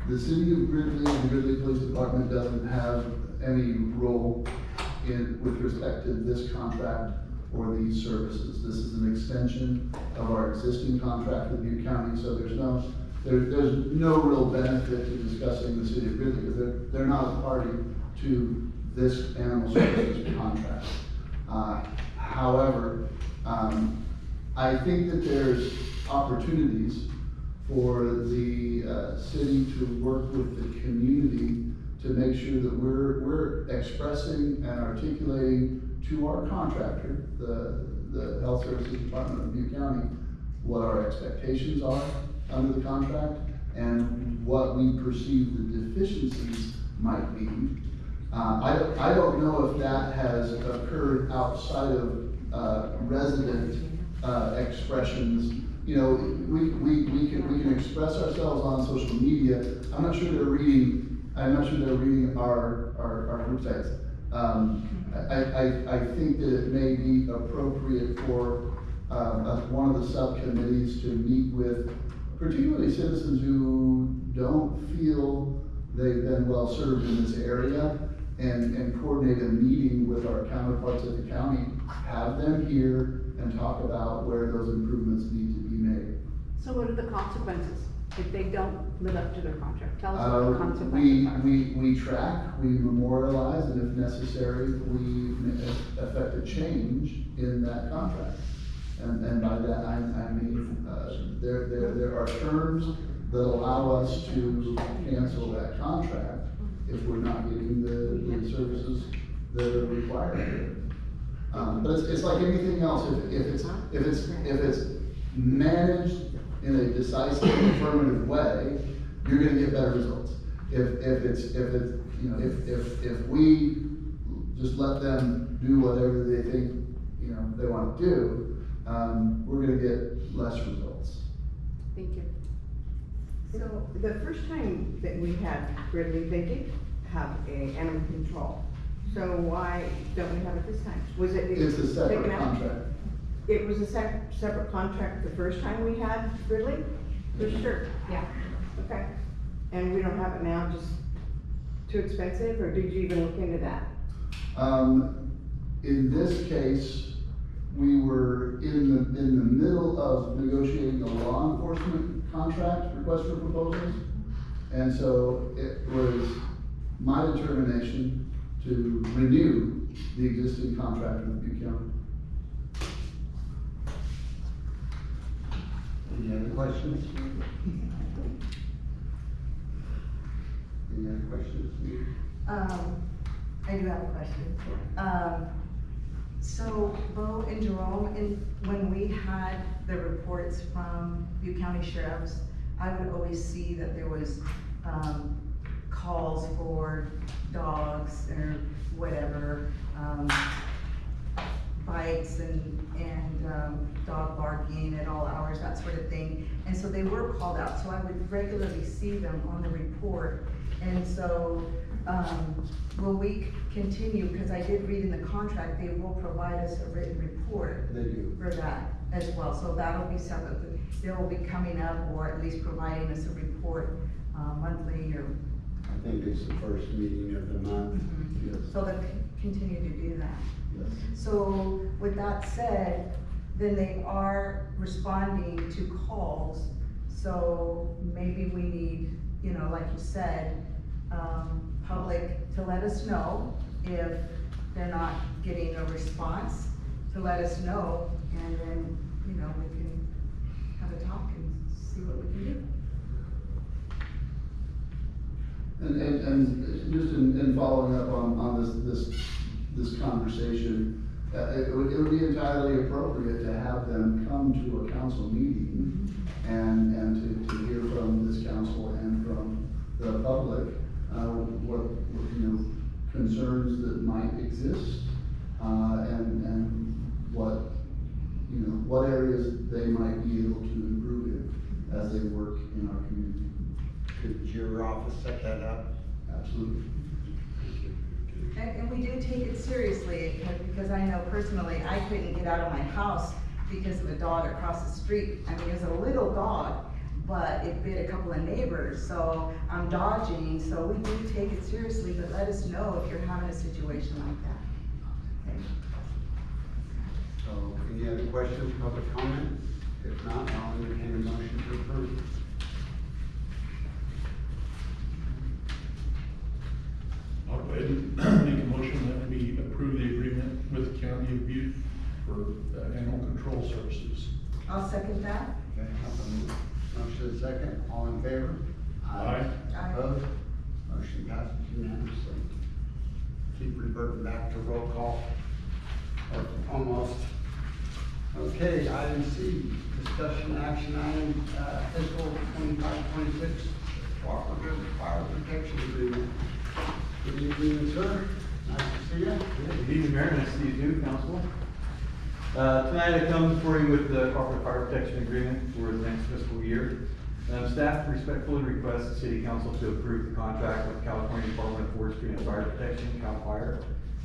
The city of Gridley and the Gridley Police Department doesn't have any role with respect to this contract or these services. This is an extension of our existing contract with Butte County, so there's no real benefit to discussing the city of Gridley because they're not a party to this animal services contract. However, I think that there's opportunities for the city to work with the community to make sure that we're expressing and articulating to our contractor, the Health Services Department of Butte County, what our expectations are under the contract and what we perceive the deficiencies might be. I don't know if that has occurred outside of resident expressions. You know, we can express ourselves on social media. I'm not sure they're reading our group sites. I think that it may be appropriate for one of the subcommittees to meet with particularly citizens who don't feel they've been well served in this area and coordinate a meeting with our counterparts at the county, have them here and talk about where those improvements need to be made. So what are the consequences if they don't live up to their contract? Tell us what the consequences are. We track, we memorialize, and if necessary, we effect a change in that contract. And by that I mean there are terms that allow us to cancel that contract if we're not getting the services that are required. But it's like anything else. If it's managed in a decisive, affirmative way, you're going to get better results. If we just let them do whatever they think they want to do, we're going to get less results. Thank you. So the first time that we had Gridley, they did have a animal control. So why don't we have it this time? Was it? It's a separate taken out? contract. It was a separate contract the first time we had Gridley? For sure. Yeah. Okay. And we don't have it now, just too expensive, or did you even look into that? In this case, we were in the middle of negotiating a law enforcement contract request for proposals. And so it was my determination to renew the existing contract with Butte County. Any other questions? Any other questions? I do have a question. So Bo and Jerome, when we had the reports from Butte County Sheriffs, I would always see that there was, calls for dogs or whatever, bites and dog barking at all hours, that sort of thing. And so they were called out, so I would regularly see them on the report. And so, will we continue, because I did read in the contract, they will provide us a written report They do. for that as well. So that'll be something that they'll be coming up, or at least providing us a report, monthly or. I think it's the first meeting of the month. Yes. So they'll continue to do that. Yes. So with that said, then they are responding to calls. So maybe we need, like you said, public to let us know if they're not getting a response, to let us know, and then, we can have a talk and see what we can do. And just in following up on this conversation, it would be entirely appropriate to have them come to a council meeting and to hear from this council and from the public what concerns that might exist and what areas they might be able to improve in as they work in our community. Could your office set that up? Absolutely. And we do take it seriously, because I know personally, I couldn't get out of my house because of a dog across the street. I mean, it was a little dog, but it bit a couple of neighbors, so I'm dodging, so we do take it seriously, but let us know if you're having a situation like that. Okay. So, any other questions, public comment? If not, I'll entertain a motion to approve. I'll go ahead and make a motion that we approve the agreement with the County of Butte for animal control services. I'll second that. Okay, motion is second, all in favor? Aye. Aye. Opposed? Motion passes unanimously. Keep reverting back to roll call, or almost. Okay, item C, discussion action item, fiscal 25-26 cooperative fire protection agreement. Good evening, sir. Nice to see you. Good evening, Mayor, nice to see you too, Council. Tonight I come before you with the corporate fire protection agreement for the next fiscal year. Staff respectfully requests the City Council to approve the contract with California Department of Forestry and Fire Protection, CAL FIRE,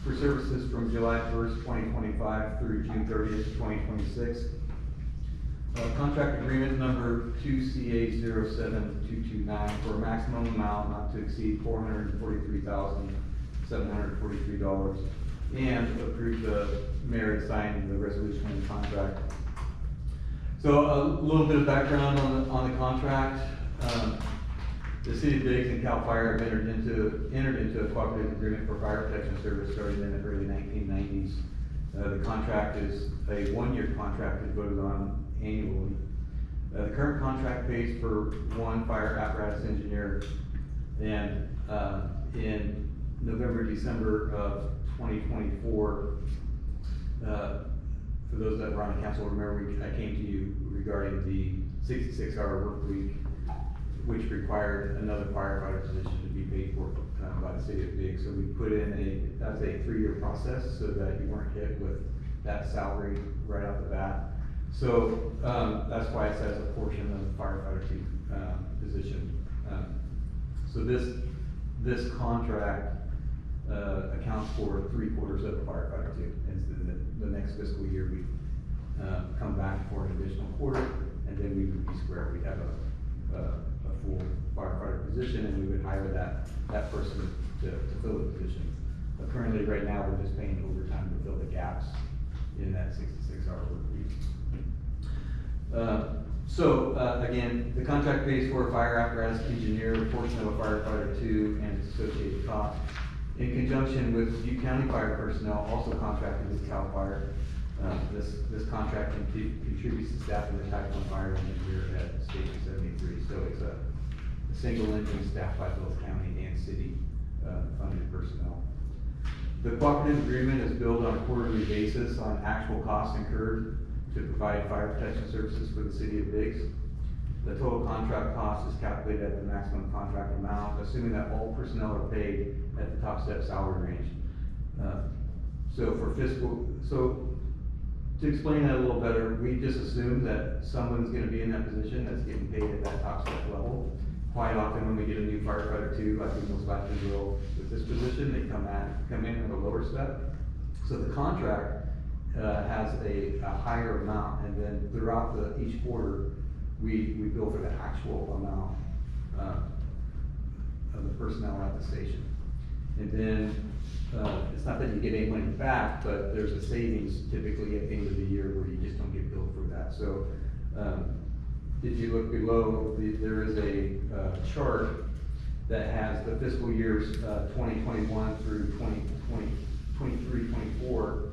for services from July 1st, 2025 through June 30th, 2026. Contract agreement number 2CA07229 for a maximum amount not to exceed $443,743, and approve the mayor to sign the resolution and contract. So a little bit of background on the contract. The City of Biggs and CAL FIRE have entered into a cooperative agreement for fire protection service starting in the early 1990s. The contract is a one-year contract that's voted on annually. The current contract pays for one fire apparatus engineer, and in November, December of 2024, for those that were on the council, remember I came to you regarding the 66-hour work week, which required another firefighter position to be paid for by the City of Biggs. So we put in that's a 3-year process so that you weren't hit with that salary right off the bat. So that's why it says a portion of the firefighter position. So this contract accounts for 3/4 of the firefighter too. And so the next fiscal year, we come back for an additional quarter, and then we would be square. We'd have a full firefighter position, and we would hire that person to fill the position. But currently, right now, we're just paying overtime to fill the gaps in that 66-hour work week. Again, the contract pays for a fire apparatus engineer, a portion of a firefighter too, and its associated costs. In conjunction with Butte County Fire personnel also contracted with CAL FIRE, this contract contributes to staffing the Type 1 fire engineer at Station 73. So it's a single engine staffed by both county and city funded personnel. The cooperative agreement is billed on a quarterly basis on actual costs incurred to provide fire protection services for the City of Biggs. The total contract cost is calculated at the maximum contract amount, assuming that all personnel are paid at the top step salary range. To explain that a little better, we just assume that someone's gonna be in that position that's getting paid at that top step level. Quite often when we get a new firefighter too, like we most likely will with this position, they come in at a lower step. So the contract has a higher amount, and then throughout each quarter, we bill for the actual amount of the personnel at the station. And then, it's not that you get any money back, but there's a savings typically at the end of the year where you just don't get billed for that. So, if you look below, there is a chart that has the fiscal years 2021 through 2023-24.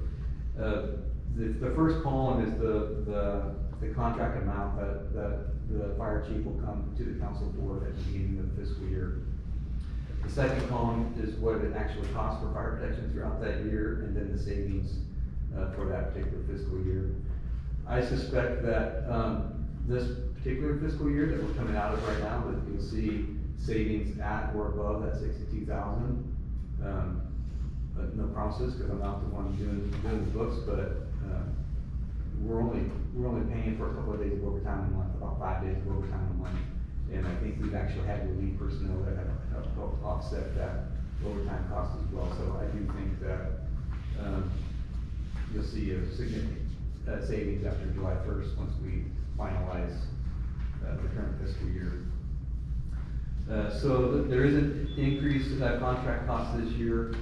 The first column is the contract amount that the fire chief will come to the council for at the beginning of the fiscal year. The second column is what it actually costs for fire protection throughout that year, and then the savings for that particular fiscal year. I suspect that this particular fiscal year that we're coming out of right now, that you'll see savings at or above that 62,000. But no promises, because I'm not the one doing the books, but we're only paying for a couple of days of overtime a month, about 5 days of overtime a month. And I think we've actually had relief personnel that have helped offset that overtime cost as well. So I do think that you'll see a significant savings after July 1st once we finalize the current fiscal year. So there is an increase in that contract cost this year,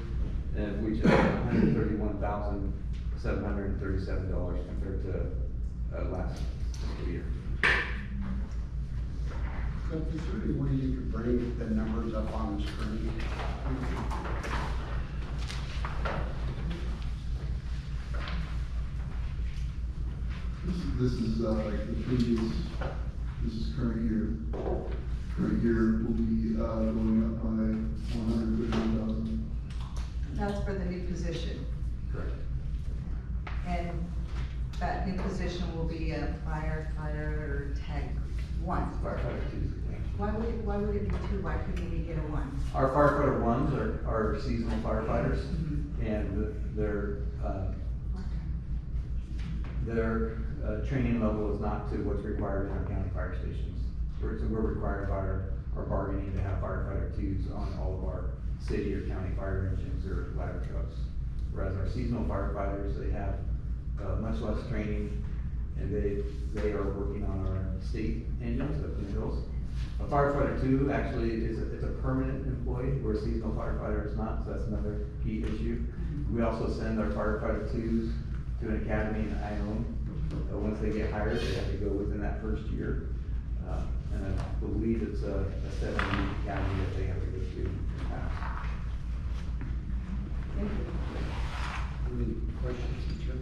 which is $131,737 compared to last fiscal year. Cliff, is there any way you could bring the numbers up on the screen? This is like the previous, this is current year. Current year will be, going up by 131,000. That's for the new position, Correct. and that new position will be a firefighter tag one. Firefighter twos. Why would it be two, why couldn't we get a one? Our firefighter ones are seasonal firefighters, Mhm. and their training level is not to what's required in our county fire stations. We're required by our bargaining to have firefighter twos on all of our city or county fire engines or ladder trucks. Whereas our seasonal firefighters, they have much less training, and they are working on our state engines up in the hills. A firefighter two actually it's a permanent employee, where a seasonal firefighter is not, so that's another key issue. We also send our firefighter twos to an academy in Ione. Once they get hired, they have to go within that first year. And I believe it's a 7-week academy that they have to go to and pass. Thank you. Any questions, Jim?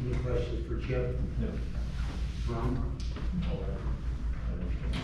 Any questions for Chip? No. Ron? All right. I understand.